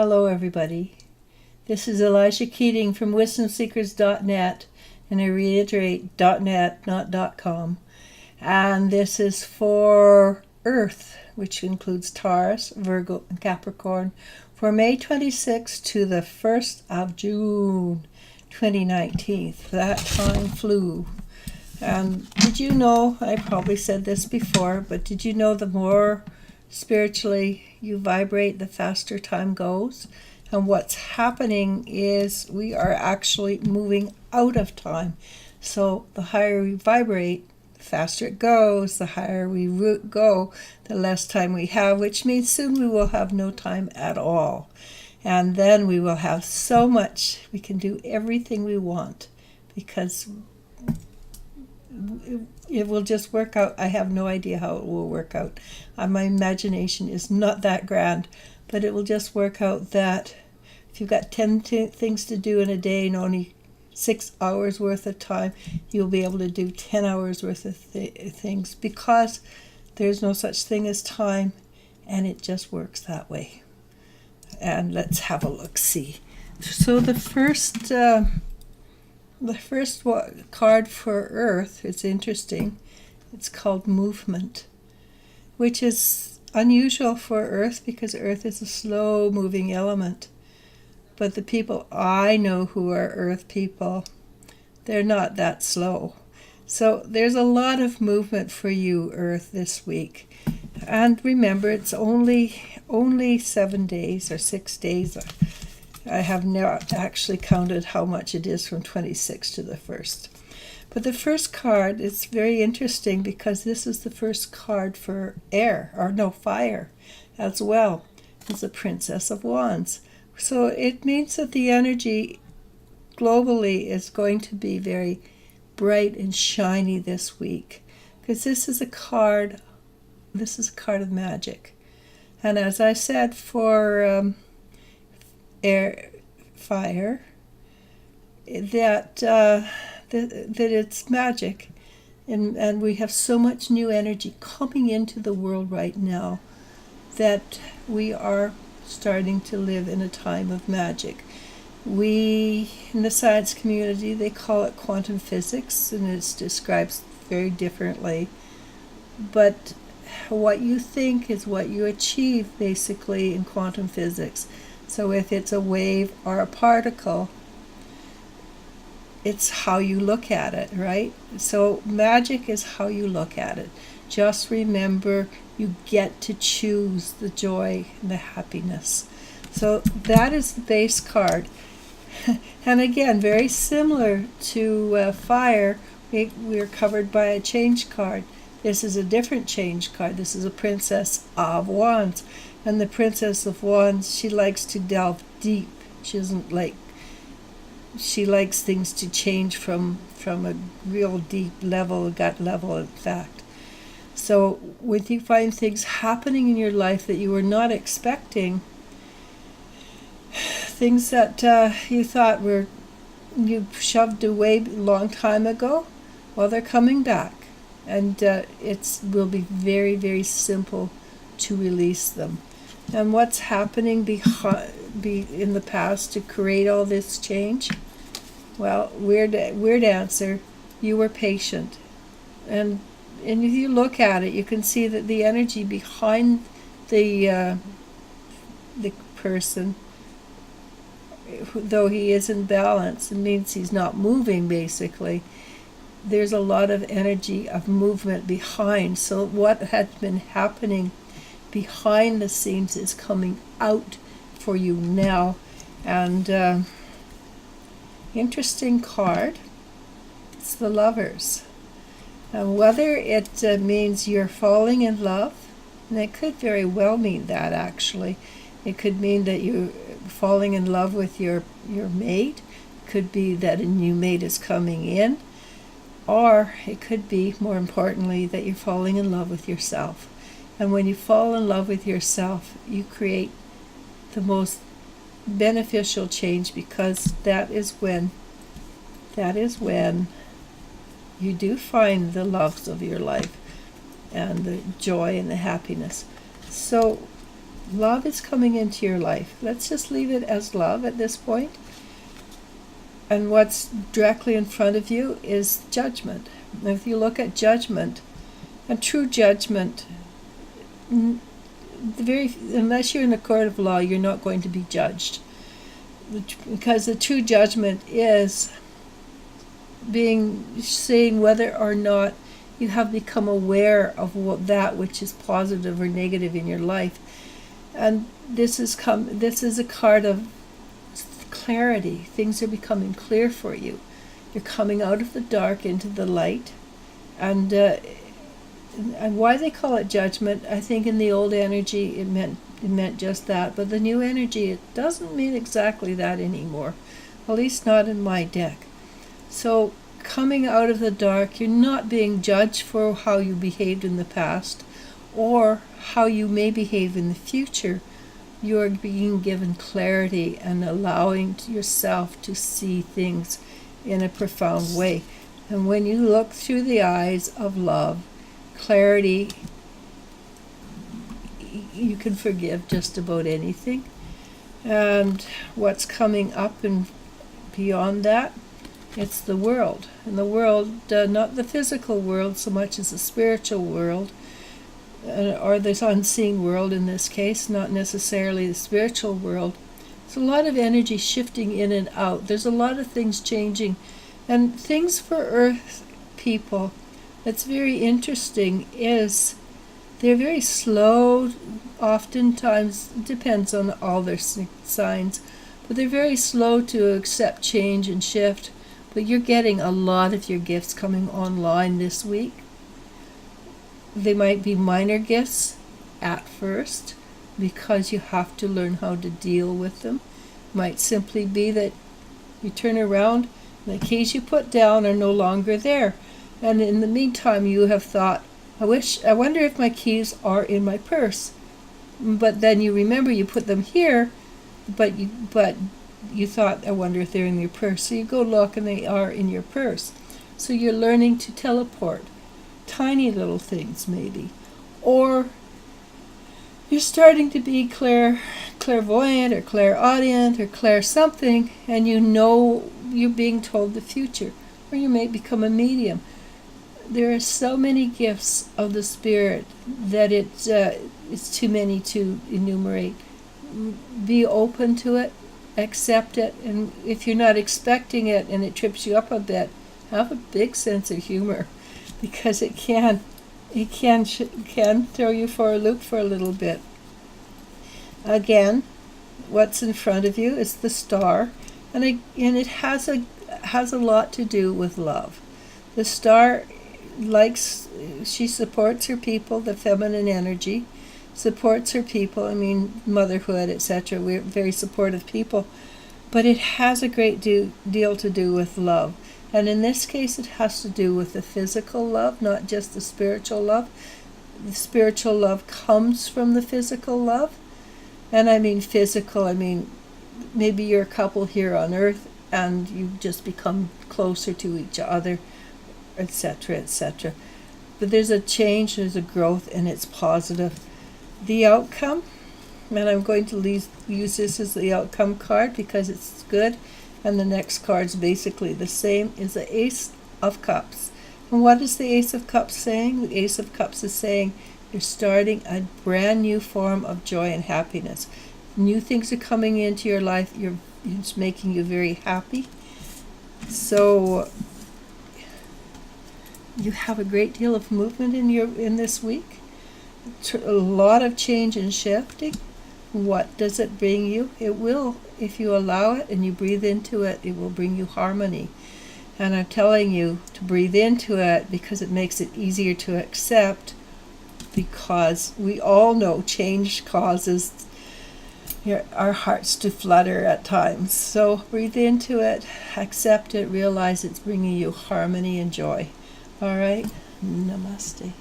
Hello, everybody. This is Elijah Keating from wisdomseekers.net, and I reiterate, .net, not .com. And this is for Earth, which includes Taurus, Virgo, and Capricorn, for May 26th to the 1st of June 2019. That time flew. Did you know, I probably said this before, but did you know the more spiritually you vibrate, the faster time goes? And what's happening is we are actually moving out of time. So the higher we vibrate, the faster it goes. The higher we go, the less time we have, which means soon we will have no time at all. And then we will have so much, we can do everything we want, because it will just work out. I have no idea how it will work out. My imagination is not that grand, but it will just work out that if you've got 10 things to do in a day and only 6 hours worth of time, you'll be able to do 10 hours worth of things, because there's no such thing as time, and it just works that way. And let's have a look-see. So the first card for Earth is interesting. It's called Movement, which is unusual for Earth because Earth is a slow-moving element. But the people I know who are Earth people, they're not that slow. So there's a lot of movement for you, Earth, this week. And remember, it's only 7 days or 6 days. I have not actually counted how much it is from 26 to the 1st. But the first card is very interesting because this is the first card for fire as well. It's the Princess of Wands. So it means that the energy globally is going to be very bright and shiny this week, because this is a card of magic. And as I said, for fire, that it's magic, and we have so much new energy coming into the world right now that we are starting to live in a time of magic. We, in the science community, they call it quantum physics, and it's described very differently. But what you think is what you achieve, basically, in quantum physics. So if it's a wave or a particle, it's how you look at it, right? So magic is how you look at it. Just remember, you get to choose the joy and the happiness. So that is the base card. And again, very similar to fire, we're covered by a change card. This is a different change card. This is a Princess of Wands. And the Princess of Wands, she likes to delve deep. She likes things to change from a real deep level, a gut level, in fact. So when you find things happening in your life that you were not expecting, things that you thought you shoved away a long time ago, well, they're coming back. And it will be very, very simple to release them. And what's happening in the past to create all this change? Well, weird answer. You were patient. And if you look at it, you can see that the energy behind the person, though he is in balance, it means he's not moving, basically. There's a lot of energy of movement behind. So what had been happening behind the scenes is coming out for you now. And interesting card. It's the Lovers. And whether it means you're falling in love, and it could very well mean that, actually. It could mean that you're falling in love with your mate. It could be that a new mate is coming in. Or it could be, more importantly, that you're falling in love with yourself. And when you fall in love with yourself, you create the most beneficial change, because that is when you do find the loves of your life and the joy and the happiness. So Love is coming into your life. Let's just leave it as love at this point. And what's directly in front of you is judgment. And if you look at judgment, and true judgment, unless you're in a court of law, you're not going to be judged. Because the true judgment is saying whether or not you have become aware of that which is positive or negative in your life. And this is a card of clarity. Things are becoming clear for you. You're coming out of the dark into the light. And why they call it judgment, I think in the old energy it meant just that. But the new energy, it doesn't mean exactly that anymore. At least not in my deck. So coming out of the dark, you're not being judged for how you behaved in the past or how you may behave in the future. You're being given clarity and allowing yourself to see things in a profound way. And when you look through the eyes of love, clarity, you can forgive just about anything. And what's coming up and beyond that, it's the world. And the world, not the physical world so much as the spiritual world, or this unseen world in this case, not necessarily the spiritual world. There's a lot of energy shifting in and out. There's a lot of things changing. And things for Earth people that's very interesting is they're very slow. Oftentimes, it depends on all their signs, but they're very slow to accept change and shift. But you're getting a lot of your gifts coming online this week. They might be minor gifts at first because you have to learn how to deal with them. Might simply be that you turn around and the keys you put down are no longer there. And in the meantime you have thought, I wonder if my keys are in my purse. But then you remember you put them here, but you thought, I wonder if they're in your purse. So you go look and they are in your purse. So you're learning to teleport. Tiny little things maybe. Or you're starting to be clairvoyant or clairaudient or clair something, and you know you're being told the future. Or you may become a medium. There are so many gifts of the Spirit that it's too many to enumerate. Be open to it, accept it, and if you're not expecting it and it trips you up a bit, have a big sense of humor, because it can throw you for a loop for a little bit. Again, what's in front of you is the star, and it has a lot to do with love. The star she supports her people, the feminine energy, supports her people, motherhood, etc. We're very supportive people, but it has a great deal to do with love. And in this case, it has to do with the physical love, not just the spiritual love. The spiritual love comes from the physical love. And I mean physical, maybe you're a couple here on Earth and you just become closer to each other, etc., etc. But there's a change, there's a growth, and it's positive. The outcome, and I'm going to use this as the outcome card because it's good. And the next card's basically the same, is the Ace of Cups. And what is the Ace of Cups saying? The Ace of Cups is saying you're starting a brand new form of joy and happiness. New things are coming into your life. It's making you very happy. So you have a great deal of movement in this week. A lot of change and shifting. What does it bring you? It will, if you allow it and you breathe into it, it will bring you harmony. And I'm telling you to breathe into it because it makes it easier to accept, because we all know change causes our hearts to flutter at times. So breathe into it, accept it, realize it's bringing you harmony and joy. All right? Namaste.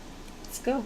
Let's go.